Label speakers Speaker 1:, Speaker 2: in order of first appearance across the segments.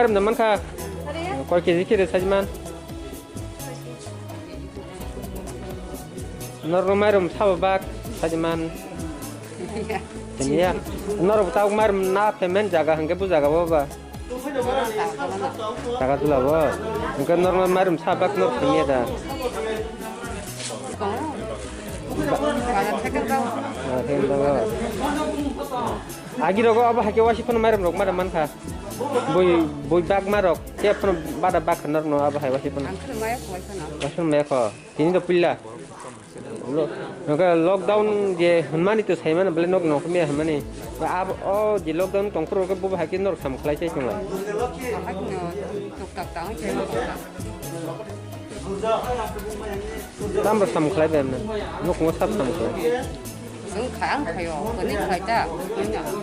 Speaker 1: marum naman ka. Koi kiri kiri sajman. Norong marum sabak sajman. Iya. Norong tahu marum na pemen jaga hangge bu jaga bapa. Jaga tu lah bapa. Mungkin norong marum sabak nor sini ada. Agi rogo apa hake wasi pun marum rok marum man ka. Boy bag marok. Siapa pun bada bag nor no apa hai wasi pun. Wasi maya ko. Ini tu pilla. Lockdown je Hanmani tu saya mana boleh nok nok ni Hanmani. Ab oh je lockdown tongkro ke buat hakin nok sam kelai saya cuma. Tambah sam kelai benar. Nok ngosap sam kelai.
Speaker 2: Khang kayo, ini kelai tak?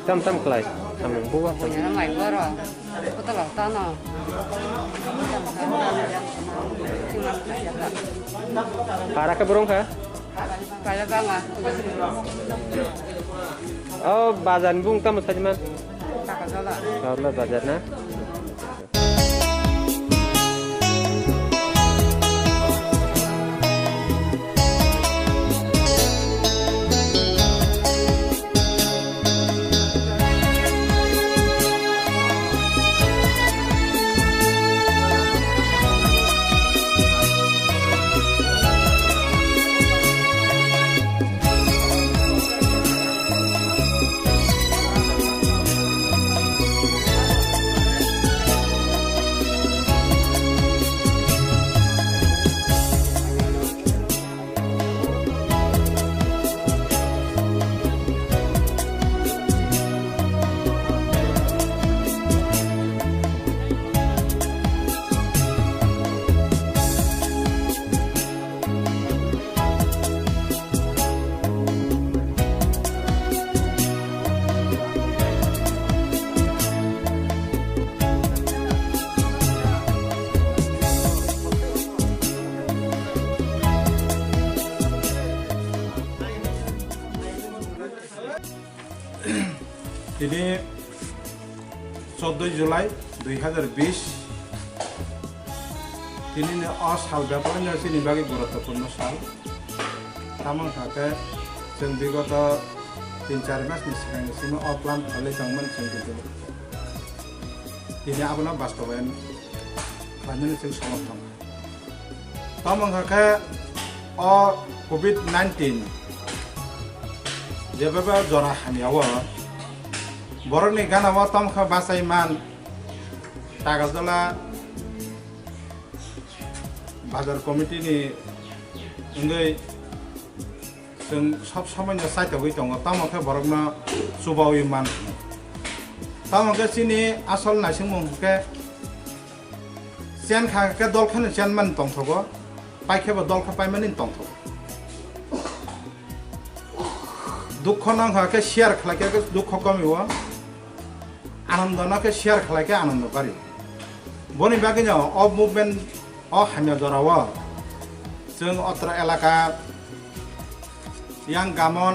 Speaker 1: Sam kelai. Sam buat.
Speaker 2: Punya nama ibu orang. Betul lah tanah.
Speaker 1: Para ke burung ka?
Speaker 2: Para bangga.
Speaker 1: Oh, bazar bung tamu saja man.
Speaker 2: Tak salah.
Speaker 1: Kalau bazar na.
Speaker 3: Ini 14 Julai 2020 ini साल व्यापार sini bagi गुरुत्वपूर्ण साल tamang kake जों विगत 3-4 मासनि सिगांसिम अप्लान खालामदोंमोन जों किन्तु दिनै आबोना बास्तबायन खालामनो जों समर्थन tamang kake COVID-19 जेबेबा जरा हानियाव बरनि गानाव तमखा बासायमान तागाजला बाजार कमिटिनि उन्दै जों सब समायनो साइटआवै दङ तमखा बरगना सुबाविमान तमखा सिनि आसल नासिंमुखके सेन खाके दलखानो सेनमान दंथगो पाइखेबो दलखा पाइमानि दंथगो दुख नांखाके शेयर खालाके दुख कमिवा आनंद नाके शेयर खालाके आनंद करी बनि बागिनो अ मुभमेन्ट अ हामिया जरावा जों अत्र एलाका यां गामन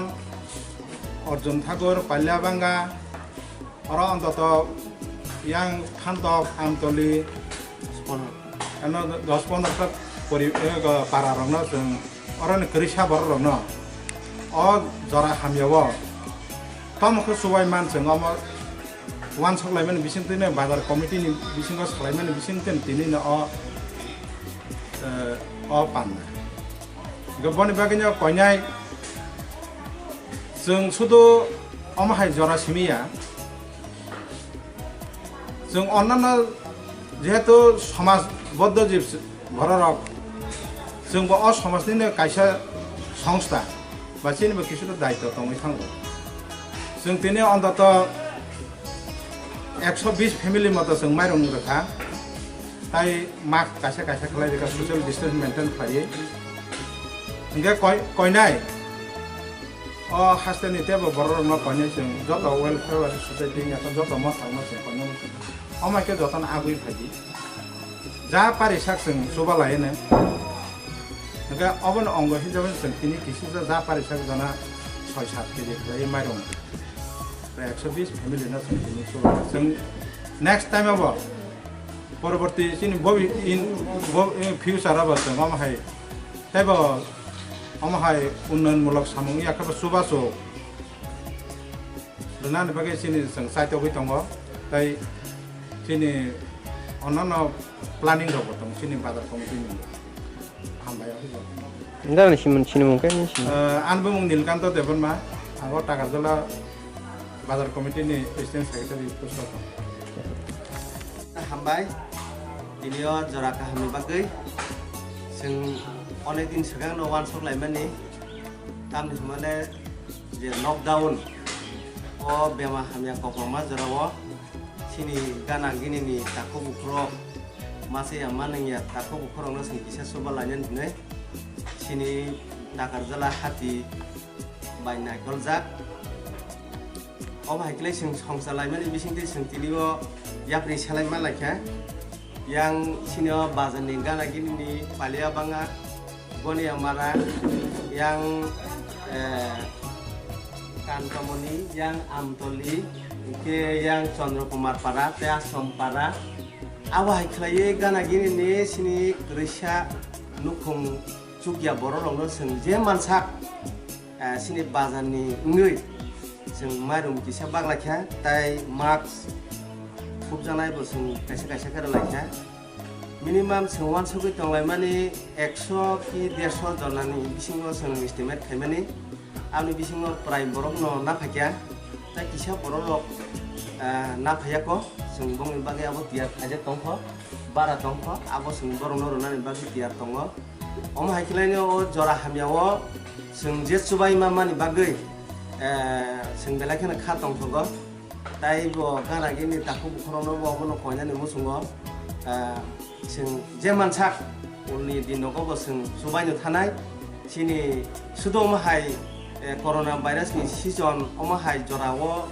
Speaker 3: अर्जुन ठाकुर पाल्याबांगा और अंतत यां खानतक आमतली एनो 10-15 परि पारा रंगना जों अरन करिसा बर रंगना अ जरा हामियाव तमखो सुबायमान जों अम वान सकलायमान बिसिंतिनो बाजार कमिटिनि बिसिंखौ सकलायमान बिसिंतिन दिनैनो अ पान गबनि बागिनो कयनाय जों सुदु अमहाय जरा सिमिया जों अन्नान जेहेतु समाजबद्ध जीव भररक जोंबो अ समाजनिनो कायसा संस्था बासिनिबो किसुतो दायित्व दङै थांगौ जों दिनै अन्तत 120 फेमिलि मत जों माइरं रोखा ताई माक कायसा कायसा खालायगा ससियेल डिस्टेंस मेंटेन खालायो इंगे कयनाय अ हास्टेनि टेबो बररन कयनाय जों जत वेलफेयर सोसाइटी याथ जत मसालमा जों कयनाय अमाके जतन आगुइ फायदि जा पारिसाक जों सुबा लायनो इंगे अबन अंग हिजाबन जों तिनि किसि जा पारिसाक जना 6-7 केजि खालायो माइरं 120 फेमिलि ना जों नेक्स्ट टाइम अब পরবর্তী চিনি ফিউচার আবার আমাহাই তাইব আমাহাই উন্নয়নমূলক সামুং ইয়াকাব সুবাসো রনানি বাগে চিনি जों সাইতে হই দङ তাই চিনি অন্যান্য প্ল্যানিং রব দङ চিনি বাজার কমিটিনি হামবায়া হইব
Speaker 1: Enggak sini mungkin sini.
Speaker 3: Anbu mung Nilkanto Devanma, aku Takarjala Bazar Committee ni President Secretary Pusaka.
Speaker 4: Hambai, ini jora kami bagai, sing oleh tin sekarang no one sok lain ni, kami semuanya je knockdown, oh bema kami yang konforma jora wo, sini gana gini ni takut bukro, masih yang mana ya takut bukro no sing bisa sobat lain ni. Sini Takarjala hati banyak kolzak. Oh baiklah sing salai mana bising tu sing tiliwo ya pri salai mana kya? Yang sini bazar ninggal lagi ni palia bangga, goni amara, yang kantomoni, yang amtoli, ke yang Chandrakumar para, teh Sompara. Awak baiklah gana gini ni sini Krisha nukung Cukia borong lo seng jeman sak sini bazar ni ngui seng marum kisah bag lakya tai max fubjanai bo seng kaisa kara lakya minimum seng wan sobi tonglai mani 100 ki 150 donani bisingo seng estimate khaimani amni bisingo prime borong no na phakya tai kisah borong lo na phayako seng bong bagi abo tiar aja tongkho bara tongkho abo seng borong no rona bagi tiar tongkho Om haikilanya o jora hamyawo sing jet subai mama ni bagai sing belakana khatong thogo tai bo gana gini taku bukhrono bo bono koina ni musungo sing jeman sak ulni dinogo bo sing subai no thanai sini sudo mahai corona virus ni season omahai jorawo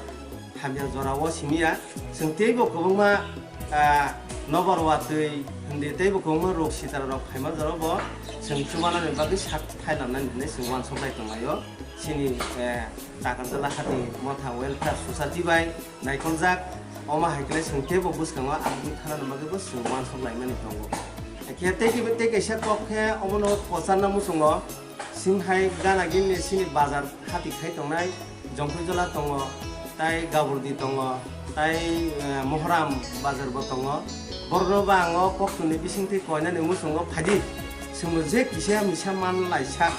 Speaker 4: hamya jorawo simia sing teibo kobongma nobarwa tei hinde teibo kobongma rok sitar rok khaima jorabo sing cumana ni bagi sak Thailand ni sing wan sobai tongmayo sini Takarjala hati motha welfare society bai naikonjak oma haikle sing tebo buskango abni khana bagi bus sing wan sobai mani tongo kete ki bete kaisa kokhe omono posana musungo sing hai gana gini sini bazar hati khai tongnai jongkhojola tongo tai gaburdi tongo tai mohram bazar bo tongo borno bango koktuni bisingti koina ni musungo phadi Semuje kisah misal man laisak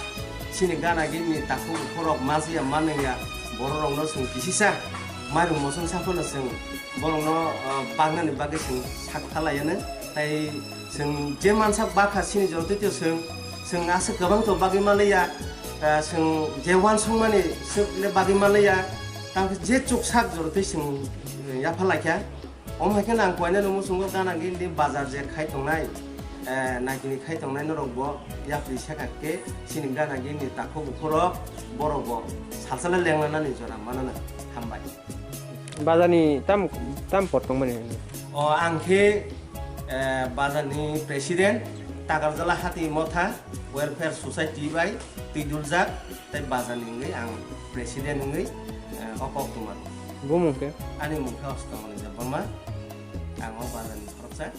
Speaker 4: sini gana gini takut korok masih yang mana ya borong no sing kisisa maru mosong sapon sing borong no bangan ni bagai sing sak kalayane tai sing jeman sak baka sini jodoh itu sing asa kebang to bagai malaya sing jewan sung mani le bagai malaya tang je cuk sak jodoh sing ya palakya om hakin angkuanya no musungo gana gini bazar je khai tongnai nakini khai tongnai no rogbo ya prisa kakke siningga nagi ni takho bukhoro borobo salsala lenglana ni jora manana hambai
Speaker 1: Bazar ni tam potong mana?
Speaker 4: o angke bazar ni president Takarjala hati motha welfare society bai tiduljak tai bazar ni ngai ang president ngai okok tuman
Speaker 1: Gumung ke?
Speaker 4: ani mukha ostamani jabama ang bazar ni khorsa